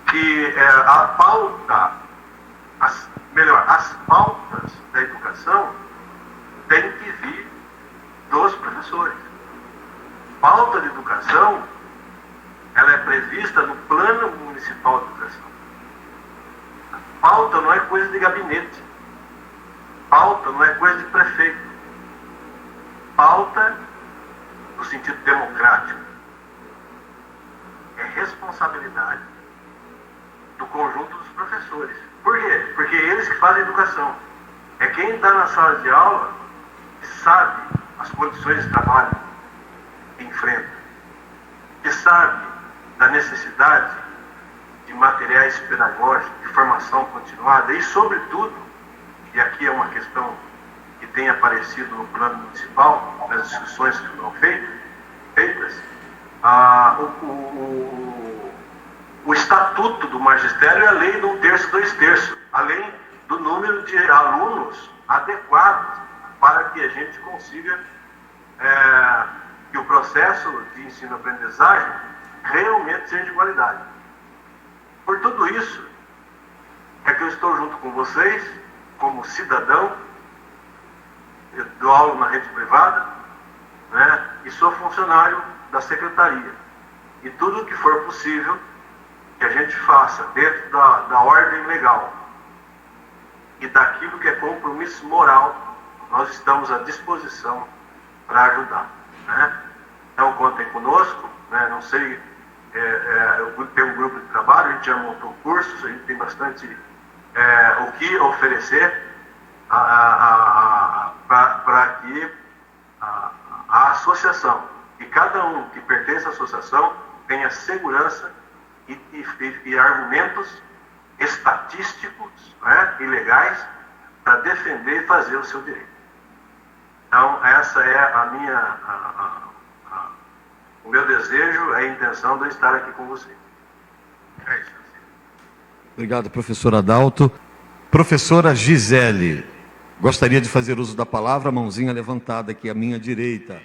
que a pauta, as pautas da educação têm que vir dos professores. Pauta de educação, ela é prevista no Plano Municipal de Educação. Pauta não é coisa de gabinete. Pauta não é coisa de prefeito. Pauta, no sentido democrático, é responsabilidade do conjunto dos professores. Por quê? Porque é eles que fazem a educação. É quem está na sala de aula que sabe as condições de trabalho que enfrenta, que sabe da necessidade de materiais pedagógicos, de formação continuada e, sobretudo, e aqui é uma questão que tem aparecido no plano municipal, nas discussões que foram feitas, o estatuto do magistério é a lei de 1/3, 2/3, além do número de alunos adequados para que a gente consiga que o processo de ensino-aprendizagem realmente seja de qualidade. Por tudo isso, é que eu estou junto com vocês, como cidadão, eu dou aula na rede privada, né, e sou funcionário da secretaria. E tudo o que for possível que a gente faça dentro da ordem legal e daquilo que é compromisso moral, nós estamos à disposição para ajudar, né? Então contem conosco, né? Não sei, tem um grupo de trabalho, a gente já montou cursos, a gente tem bastante o que oferecer para que a associação, e cada um que pertence à associação tenha segurança e argumentos estatísticos, né, e legais para defender e fazer o seu direito. Então, essa é o meu desejo, a intenção de eu estar aqui com vocês. É isso. Obrigado, professor Adalto. Professora Gisele, gostaria de fazer uso da palavra, mãozinha levantada aqui à minha direita.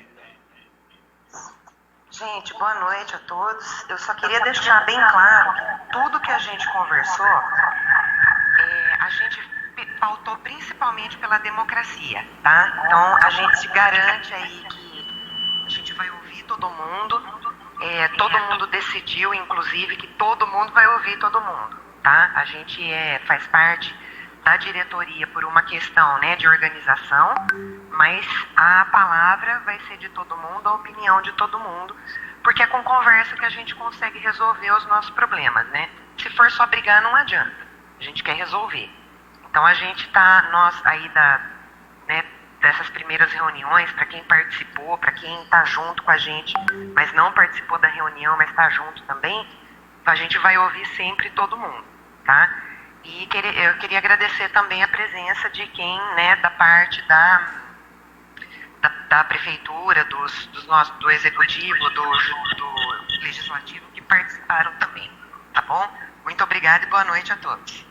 Gente, boa noite a todos. Eu só queria deixar bem claro que tudo que a gente conversou, a gente pautou principalmente pela democracia, tá? Então, a gente se garante aí que a gente vai ouvir todo mundo decidiu, inclusive, que todo mundo vai ouvir todo mundo, tá? A gente faz parte da diretoria por uma questão, né, de organização, mas a palavra vai ser de todo mundo, a opinião de todo mundo, porque é com conversa que a gente consegue resolver os nossos problemas, né? Se for só brigar, não adianta. A gente quer resolver. Então, a gente nós aí dessas primeiras reuniões, para quem participou, para quem está junto com a gente, mas não participou da reunião, mas está junto também, a gente vai ouvir sempre todo mundo, tá? E eu queria agradecer também a presença de quem, né, da parte da prefeitura, do executivo, do legislativo, que participaram também, tá bom? Muito obrigada e boa noite a todos.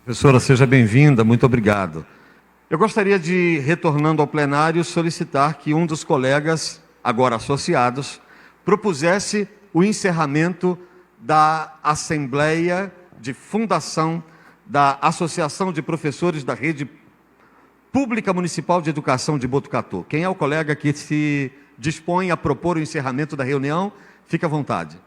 Professora, seja bem-vinda, muito obrigado. Eu gostaria de, retornando ao plenário, solicitar que um dos colegas, agora associados, propusesse o encerramento da Assembleia de Fundação da Associação de Professores da Rede Pública Municipal de Educação de Botucatu. Quem é o colega que se dispõe a propor o encerramento da reunião? Fique à vontade.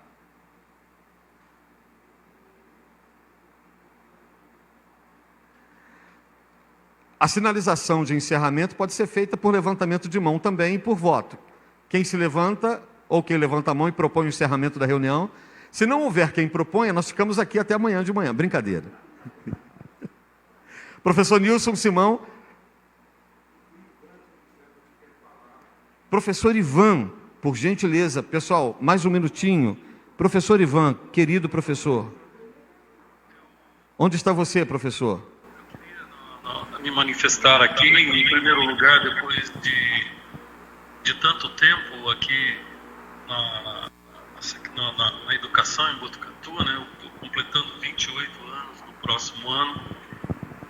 A sinalização de encerramento pode ser feita por levantamento de mão também e por voto. Quem se levanta, ou quem levanta a mão e propõe o encerramento da reunião. Se não houver quem proponha, nós ficamos aqui até amanhã de manhã. Brincadeira. Professor Nilson Simão. Professor Ivan, por gentileza. Pessoal, mais um minutinho. Professor Ivan, querido professor. Onde está você, professor? Me manifestar aqui, em primeiro lugar, depois de tanto tempo aqui na educação em Botucatu, né? Eu estou completando 28 anos no próximo ano,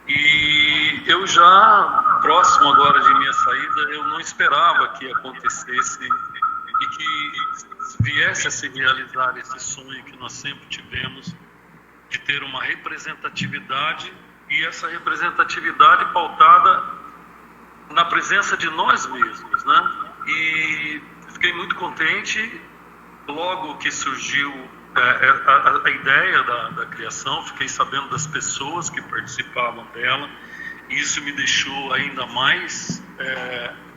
e eu já, próximo agora de minha saída, eu não esperava que acontecesse e que viesse a se realizar esse sonho que nós sempre tivemos de ter uma representatividade, e essa representatividade pautada na presença de nós mesmos, né? E fiquei muito contente logo que surgiu a ideia da criação, fiquei sabendo das pessoas que participavam dela, e isso me deixou ainda mais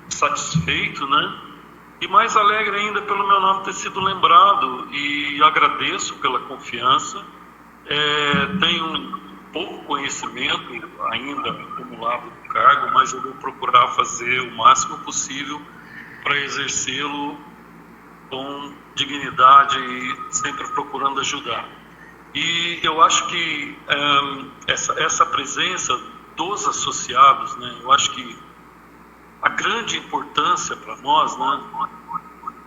satisfeito, né? E mais alegre ainda pelo meu nome ter sido lembrado, e agradeço pela confiança. Tenho pouco conhecimento ainda acumulado no cargo, mas eu vou procurar fazer o máximo possível para exercê-lo com dignidade e sempre procurando ajudar. E eu acho que essa presença dos associados, né, eu acho que a grande importância para nós, né,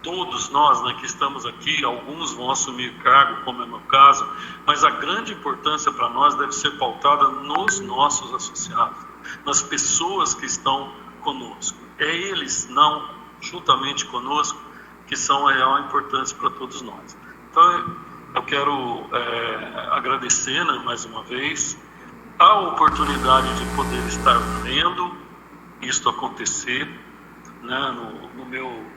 todos nós, né, que estamos aqui, alguns vão assumir cargo, como é o meu caso, mas a grande importância para nós deve ser pautada nos nossos associados, nas pessoas que estão conosco. É eles, não juntamente conosco, que são a real importância para todos nós. Então, eu quero agradecer, né, mais uma vez, a oportunidade de poder estar vendo isto acontecer, né, no meu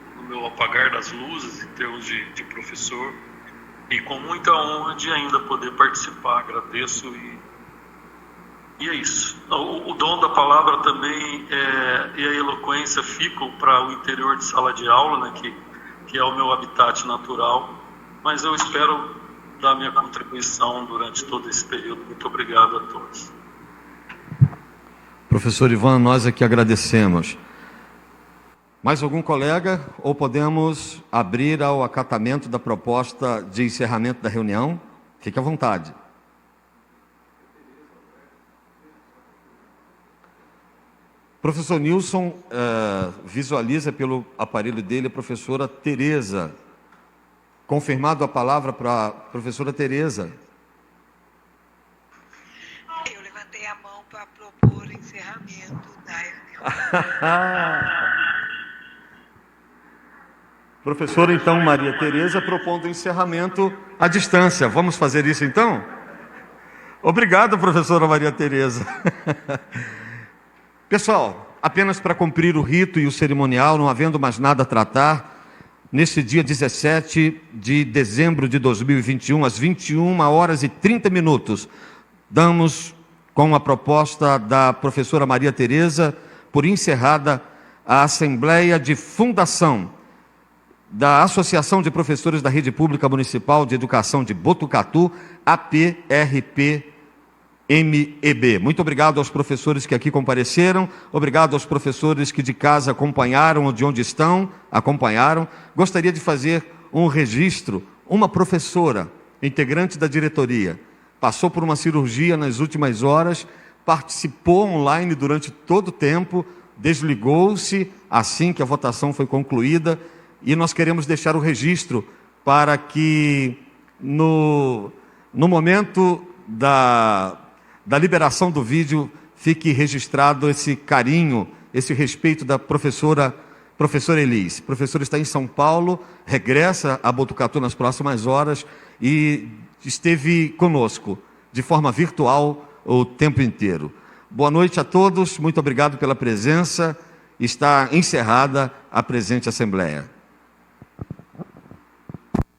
apagar das luzes em termos de professor, e com muita honra de ainda poder participar. Agradeço e é isso. O dom da palavra também e a eloquência ficam para o interior de sala de aula, né, que é o meu habitat natural, mas eu espero dar minha contribuição durante todo esse período. Muito obrigado a todos. Professor Ivan, nós aqui agradecemos. Mais algum colega? Ou podemos abrir ao acatamento da proposta de encerramento da reunião? Fique à vontade. Professor Nilson visualiza pelo aparelho dele a professora Tereza. Confirmado a palavra para a professora Tereza. Eu levantei a mão para propor o encerramento da reunião. Professora, então, Maria Tereza, propondo o encerramento à distância. Vamos fazer isso, então? Obrigado, professora Maria Tereza. Pessoal, apenas para cumprir o rito e o cerimonial, não havendo mais nada a tratar, neste dia 17 de dezembro de 2021, às 21h30, damos, com a proposta da professora Maria Tereza, por encerrada a Assembleia de Fundação da Associação de Professores da Rede Pública Municipal de Educação de Botucatu, APRP-MEB. Muito obrigado aos professores que aqui compareceram, obrigado aos professores que de casa acompanharam ou de onde estão, acompanharam. Gostaria de fazer um registro, uma professora, integrante da diretoria, passou por uma cirurgia nas últimas horas, participou online durante todo o tempo, desligou-se assim que a votação foi concluída, e nós queremos deixar o registro para que no momento da liberação do vídeo fique registrado esse carinho, esse respeito da professora Elis. A professora está em São Paulo, regressa a Botucatu nas próximas horas e esteve conosco de forma virtual o tempo inteiro. Boa noite a todos, muito obrigado pela presença. Está encerrada a presente Assembleia.